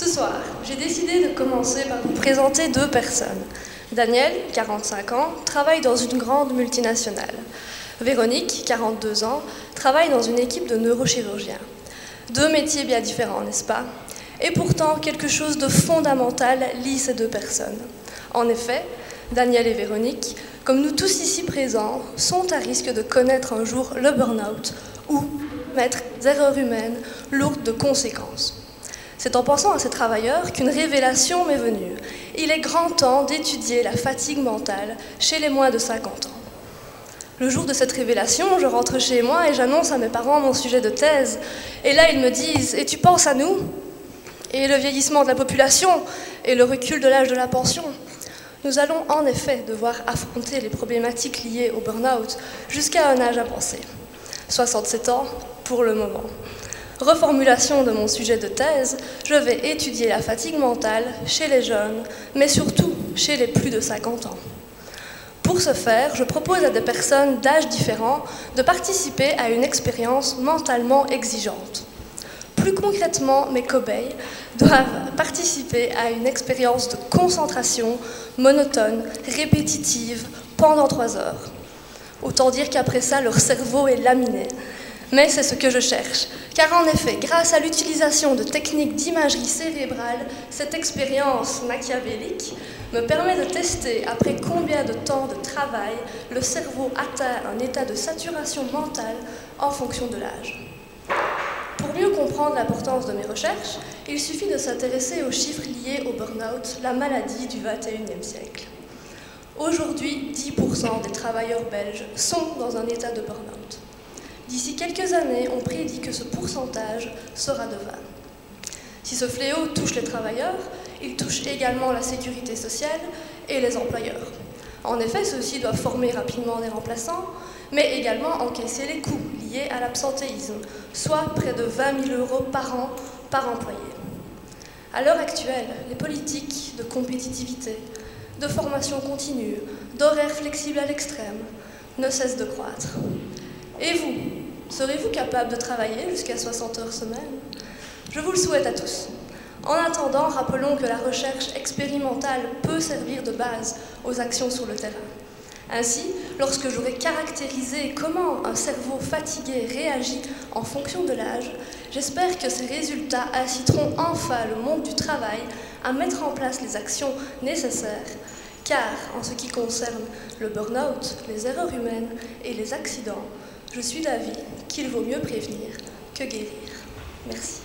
Ce soir, j'ai décidé de commencer par vous présenter deux personnes. Daniel, 45 ans, travaille dans une grande multinationale. Véronique, 42 ans, travaille dans une équipe de neurochirurgiens. Deux métiers bien différents, n'est-ce pas? Et pourtant, quelque chose de fondamental lie ces deux personnes. En effet, Daniel et Véronique, comme nous tous ici présents, sont à risque de connaître un jour le burn-out ou mettre des erreurs humaines lourdes de conséquences. C'est en pensant à ces travailleurs qu'une révélation m'est venue. Il est grand temps d'étudier la fatigue mentale chez les moins de 50 ans. Le jour de cette révélation, je rentre chez moi et j'annonce à mes parents mon sujet de thèse. Et là, ils me disent « Et tu penses à nous ?» Et le vieillissement de la population et le recul de l'âge de la pension. Nous allons en effet devoir affronter les problématiques liées au burn-out jusqu'à un âge avancé. 67 ans pour le moment. Reformulation de mon sujet de thèse, je vais étudier la fatigue mentale chez les jeunes, mais surtout chez les plus de 50 ans. Pour ce faire, je propose à des personnes d'âges différents de participer à une expérience mentalement exigeante. Plus concrètement, mes cobayes doivent participer à une expérience de concentration monotone, répétitive, pendant 3 heures. Autant dire qu'après ça, leur cerveau est laminé. Mais c'est ce que je cherche, car en effet, grâce à l'utilisation de techniques d'imagerie cérébrale, cette expérience machiavélique me permet de tester après combien de temps de travail le cerveau atteint un état de saturation mentale en fonction de l'âge. Pour mieux comprendre l'importance de mes recherches, il suffit de s'intéresser aux chiffres liés au burn-out, la maladie du XXIe siècle. Aujourd'hui, 10% des travailleurs belges sont dans un état de burn-out. D'ici quelques années, on prédit que ce pourcentage sera de 20. Si ce fléau touche les travailleurs, il touche également la sécurité sociale et les employeurs. En effet, ceux-ci doivent former rapidement des remplaçants, mais également encaisser les coûts liés à l'absentéisme, soit près de 20 000 € par an par employé. À l'heure actuelle, les politiques de compétitivité, de formation continue, d'horaires flexibles à l'extrême ne cessent de croître. Et vous, serez-vous capable de travailler jusqu'à 60 heures semaine? Je vous le souhaite à tous. En attendant, rappelons que la recherche expérimentale peut servir de base aux actions sur le terrain. Ainsi, lorsque j'aurai caractérisé comment un cerveau fatigué réagit en fonction de l'âge, j'espère que ces résultats inciteront enfin le monde du travail à mettre en place les actions nécessaires, car en ce qui concerne le burn-out, les erreurs humaines et les accidents, je suis d'avis qu'il vaut mieux prévenir que guérir. Merci.